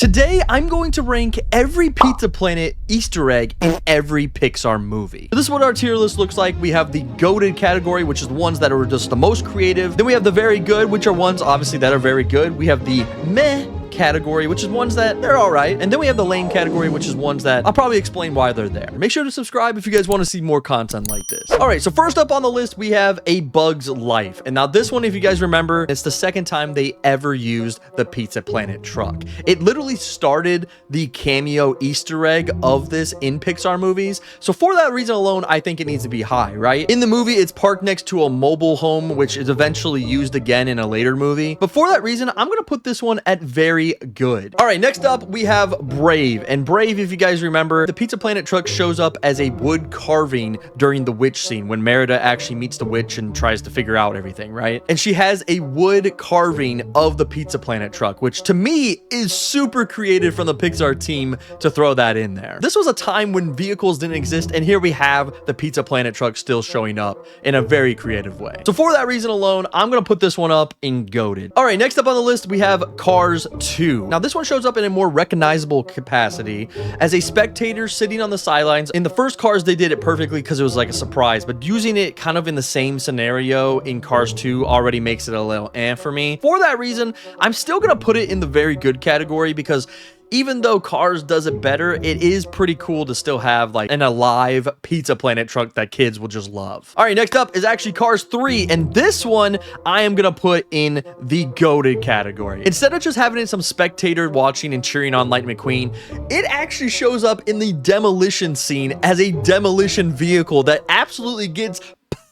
Today, I'm going to rank every Pizza Planet Easter egg in every Pixar movie. So this is what our tier list looks like. We have the goated category, which is the ones that are just the most creative. Then we have the very good, which are ones, obviously, that are very good. We have the meh category, which is ones that they're all right. And then we have the lame category, which is ones that I'll probably explain why they're there. Make sure to subscribe if you guys want to see more content like this. All right, so first up on the list, we have A Bug's Life. And now this one, if you guys remember, it's the second time they ever used the Pizza Planet truck. It literally started the cameo Easter egg of this in Pixar movies. So for that reason alone, I think it needs to be high, right? In the movie, it's parked next to a mobile home, which is eventually used again in a later movie. But for that reason, I'm going to put this one at very good. All right, next up, we have Brave. And Brave, if you guys remember, the Pizza Planet truck shows up as a wood carving during the witch scene when Merida actually meets the witch and tries to figure out everything, right? And she has a wood carving of the Pizza Planet truck, which to me is super creative from the Pixar team to throw that in there. This was a time when vehicles didn't exist, and here we have the Pizza Planet truck still showing up in a very creative way. So for that reason alone, I'm gonna put this one up in goated. All right, next up on the list, we have Cars 2. Now this one shows up in a more recognizable capacity as a spectator sitting on the sidelines. In the first Cars, they did it perfectly because it was like a surprise, but using it kind of in the same scenario in Cars 2 already makes it a little for me. For that reason, I'm still gonna put it in the very good category because even though Cars does it better, it is pretty cool to still have like an alive Pizza Planet truck that kids will just love. All right, next up is actually Cars 3, and this one I am gonna put in the goated category. Instead of just having some spectator watching and cheering on Lightning McQueen, it actually shows up in the demolition scene as a demolition vehicle that absolutely gets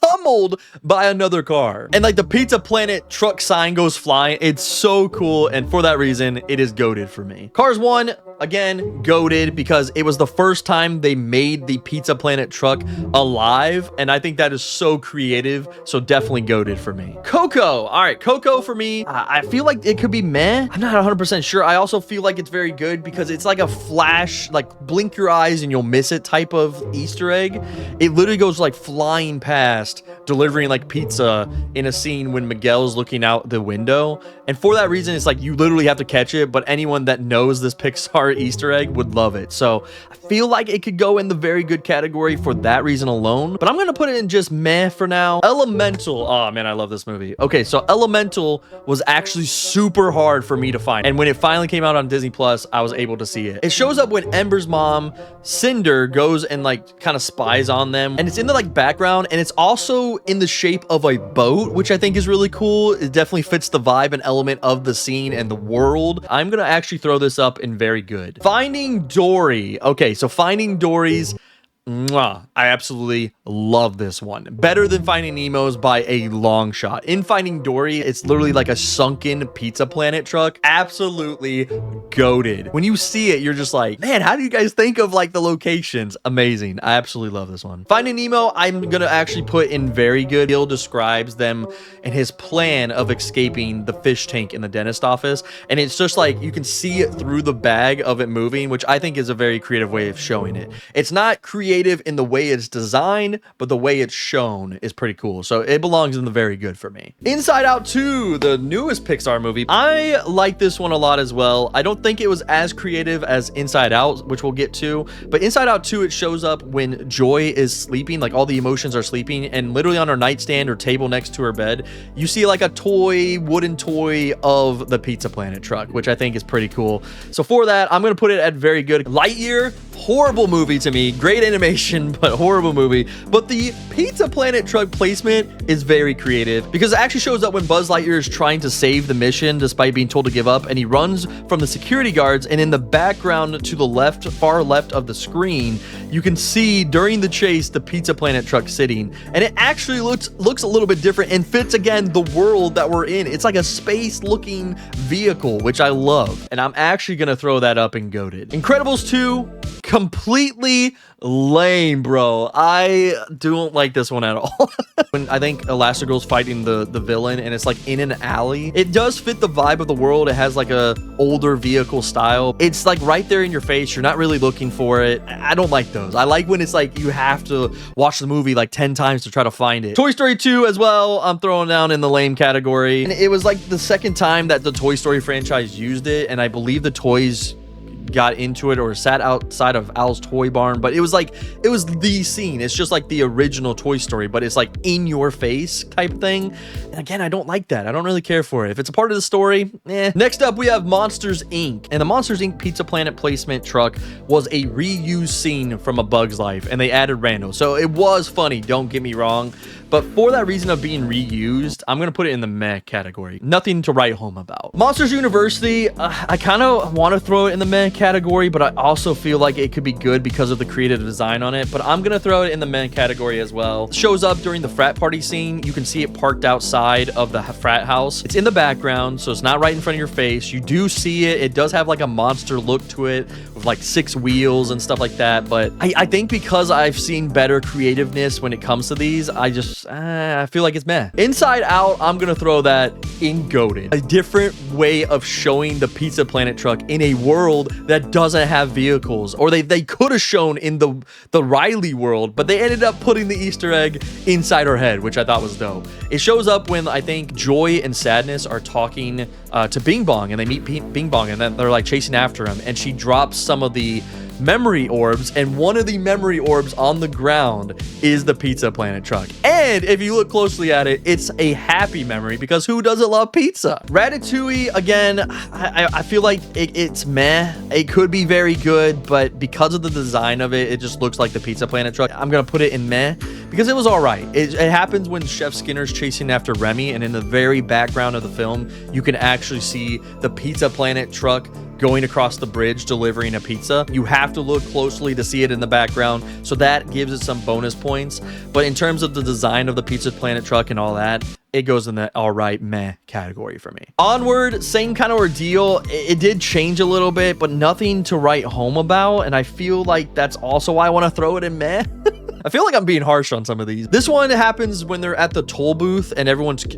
pummeled by another car. And like the Pizza Planet truck sign goes flying. It's so cool. And for that reason, it is goated for me. Cars 1, again, goated because it was the first time they made the Pizza Planet truck alive. And I think that is so creative. So definitely goated for me. Coco. All right, Coco for me, I feel like it could be meh. I'm not 100% sure. I also feel like it's very good because it's like a flash, like blink your eyes and you'll miss it type of Easter egg. It literally goes like flying past, delivering like pizza in a scene when Miguel's looking out the window. And for that reason, it's like you literally have to catch it, but anyone that knows this Pixar Easter egg would love it. So I feel like it could go in the very good category for that reason alone, but I'm gonna put it in just meh for now. Elemental. Oh man, I love this movie. Okay, so Elemental was actually super hard for me to find, and when it finally came out on Disney Plus, I was able to see it. It shows up when Ember's mom, Cinder, goes and like kind of spies on them, and it's in the like background, and it's also in the shape of a boat, which I think is really cool. It definitely fits the vibe and element of the scene and the world. I'm gonna actually throw this up in very good. Finding Dory. Okay, so Finding Dory's, I absolutely love this one. Better than Finding Nemo's by a long shot. In Finding Dory, it's literally like a sunken Pizza Planet truck. Absolutely goated. When you see it, you're just like, man, how do you guys think of like the locations? Amazing. I absolutely love this one. Finding Nemo, I'm gonna actually put in very good. Bill describes them and his plan of escaping the fish tank in the dentist office. And it's just like, you can see it through the bag of it moving, which I think is a very creative way of showing it. It's not creative in the way it's designed, but the way it's shown is pretty cool. So it belongs in the very good for me. Inside Out 2, the newest Pixar movie. I like this one a lot as well. I don't think it was as creative as Inside Out, which we'll get to, but Inside Out 2, it shows up when Joy is sleeping, like all the emotions are sleeping, and literally on her nightstand or table next to her bed, you see like a toy, wooden toy of the Pizza Planet truck, which I think is pretty cool. So for that, I'm gonna put it at very good. Lightyear, horrible movie to me. Great animation, but horrible movie. But the Pizza Planet truck placement is very creative because it actually shows up when Buzz Lightyear is trying to save the mission despite being told to give up, and he runs from the security guards, and in the background to the left, far left of the screen, you can see during the chase the Pizza Planet truck sitting, and it actually looks a little bit different and fits again the world that we're in. It's like a space looking vehicle, which I love, and I'm actually gonna throw that up in goated. Incredibles 2, Completely lame, bro. I don't like this one at all. When I think Elastigirl's fighting the villain and it's like in an alley, it does fit the vibe of the world. It has like a older vehicle style. It's like right there in your face. You're not really looking for it. I don't like those. I like when it's like you have to watch the movie like 10 times to try to find it. Toy Story 2 as well, I'm throwing down in the lame category. And it was like the second time that the Toy Story franchise used it, and I believe the toys got into it or sat outside of Al's toy barn, but it was the scene. It's just like the original Toy Story, but it's like in your face type thing. And again, I don't like that. I don't really care for it. If it's a part of the story, eh. Next up, we have Monsters Inc. And the Monsters Inc. Pizza Planet placement truck was a reused scene from A Bug's Life, and they added Randall. So it was funny, don't get me wrong. But for that reason of being reused, I'm going to put it in the meh category. Nothing to write home about. Monsters University, I kind of want to throw it in the meh category, but I also feel like it could be good because of the creative design on it. But I'm going to throw it in the meh category as well. It shows up during the frat party scene. You can see it parked outside of the frat house. It's in the background, so it's not right in front of your face. You do see it. It does have like a monster look to it with like 6 wheels and stuff like that. But I think because I've seen better creativeness when it comes to these, I feel like it's meh. Inside Out, I'm gonna throw that in goated. A different way of showing the Pizza Planet truck in a world that doesn't have vehicles, or they could have shown in the Riley world, but they ended up putting the Easter egg inside her head, which I thought was dope. It shows up when I think Joy and Sadness are talking to Bing Bong, and they meet Bing Bong, and then they're like chasing after him, and she drops some of the memory orbs, and one of the memory orbs on the ground is the Pizza Planet truck. And if you look closely at it, it's a happy memory, because who doesn't love pizza? Ratatouille, again, I feel like it's meh. It could be very good, but because of the design of it, it just looks like the Pizza Planet truck. I'm gonna put it in meh because it was all right. It happens when Chef Skinner's chasing after Remy, and in the very background of the film, you can actually see the Pizza Planet truck going across the bridge delivering a pizza. You have to look closely to see it in the background, so that gives it some bonus points. But in terms of the design of the Pizza Planet truck and all that, it goes in the all right meh category for me. Onward, same kind of ordeal. It did change a little bit, but nothing to write home about, and I feel like that's also why I want to throw it in meh. I feel like I'm being harsh on some of these. This one happens when they're at the toll booth and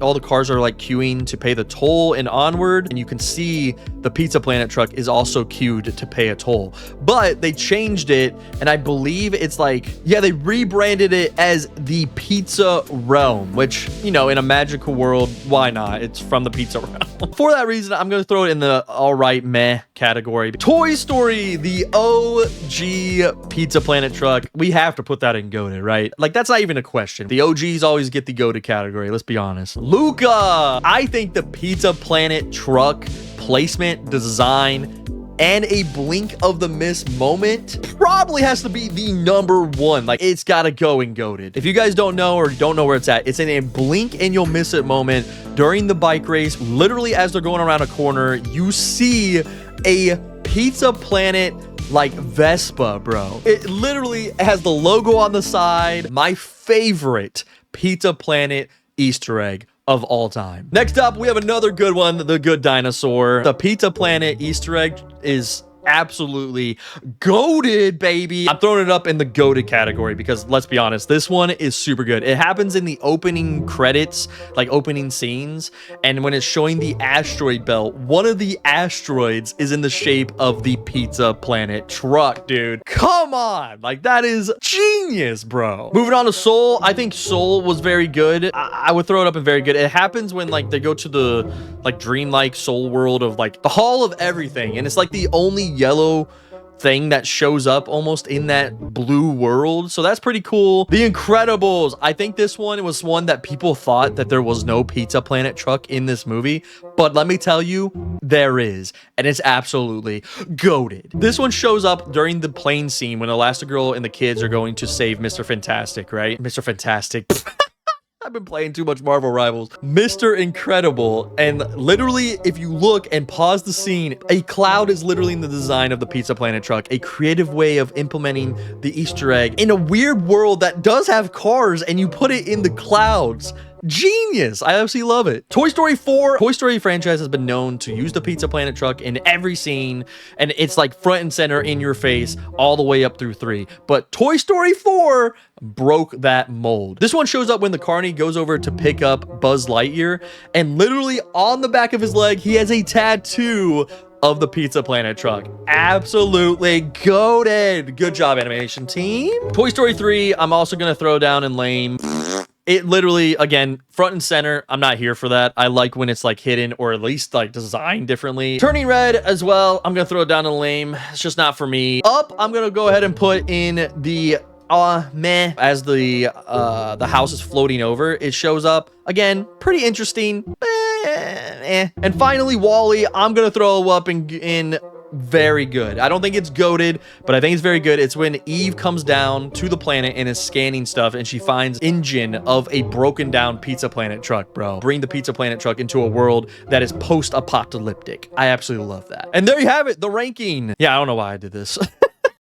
all the cars are like queuing to pay the toll in Onward, and you can see the Pizza Planet truck is also queued to pay a toll. But they changed it, and I believe it's like, yeah, they rebranded it as the Pizza Realm, which, you know, in a magical world, why not? It's from the Pizza Realm. For that reason, I'm going to throw it in the all right meh category. Toy Story, the OG Pizza Planet truck. We have to put that in goated, right? Like, that's not even a question. The OGs always get the goated category, let's be honest. Luca, I think the Pizza Planet truck placement, design, and a blink of the miss moment probably has to be the number one. Like, it's gotta go in goated. If you guys don't know or don't know where it's at, it's in a blink and you'll miss it moment during the bike race. Literally, as they're going around a corner, you see a Pizza Planet like Vespa, bro. It literally has the logo on the side. My favorite Pizza Planet Easter egg of all time. Next up, we have another good one, the Good Dinosaur. The Pizza Planet Easter egg is absolutely goated, baby. I'm throwing it up in the goated category because, let's be honest, this one is super good. It happens in the opening credits, like opening scenes, and when it's showing the asteroid belt, one of the asteroids is in the shape of the Pizza Planet truck, dude. Come on, like, that is genius, bro. Moving on to Soul, I think Soul was very good. I would throw it up in very good. It happens when, like, they go to the, like, dreamlike Soul world of, like, the Hall of Everything, and it's like the only yellow thing that shows up almost in that blue world, so that's pretty cool. The Incredibles, I think this one was one that people thought that there was no Pizza Planet truck in this movie, but let me tell you, there is, and it's absolutely goated. This one shows up during the plane scene when Elastigirl and the kids are going to save Mr. Fantastic, right? Mr. Fantastic. I've been playing too much Marvel Rivals. Mr. Incredible, and literally, if you look and pause the scene, a cloud is literally in the design of the Pizza Planet truck, a creative way of implementing the Easter egg in a weird world that does have cars, and you put it in the clouds. Genius. I absolutely love it. Toy Story 4. Toy Story franchise has been known to use the Pizza Planet truck in every scene, and it's like front and center in your face all the way up through 3. But Toy Story 4 broke that mold. This one shows up when the carny goes over to pick up Buzz Lightyear, and literally on the back of his leg, he has a tattoo of the Pizza Planet truck. Absolutely goated. Good job, animation team. Toy Story 3, I'm also gonna throw down in lame. It literally, again, front and center. I'm not here for that. I like when it's like hidden or at least like designed differently. Turning Red as well. I'm gonna throw it down in lame. It's just not for me. Up, I'm gonna go ahead and put in the meh. As the house is floating over, it shows up again. Pretty interesting. And finally, Wall-E, I'm gonna throw up in very good. I don't think it's goated, but I think it's very good. It's when Eve comes down to the planet and is scanning stuff, and she finds engine of a broken down Pizza Planet truck, bro. Bring the Pizza Planet truck into a world that is post-apocalyptic. I absolutely love that. And there you have it, the ranking. Yeah, I don't know why I did this.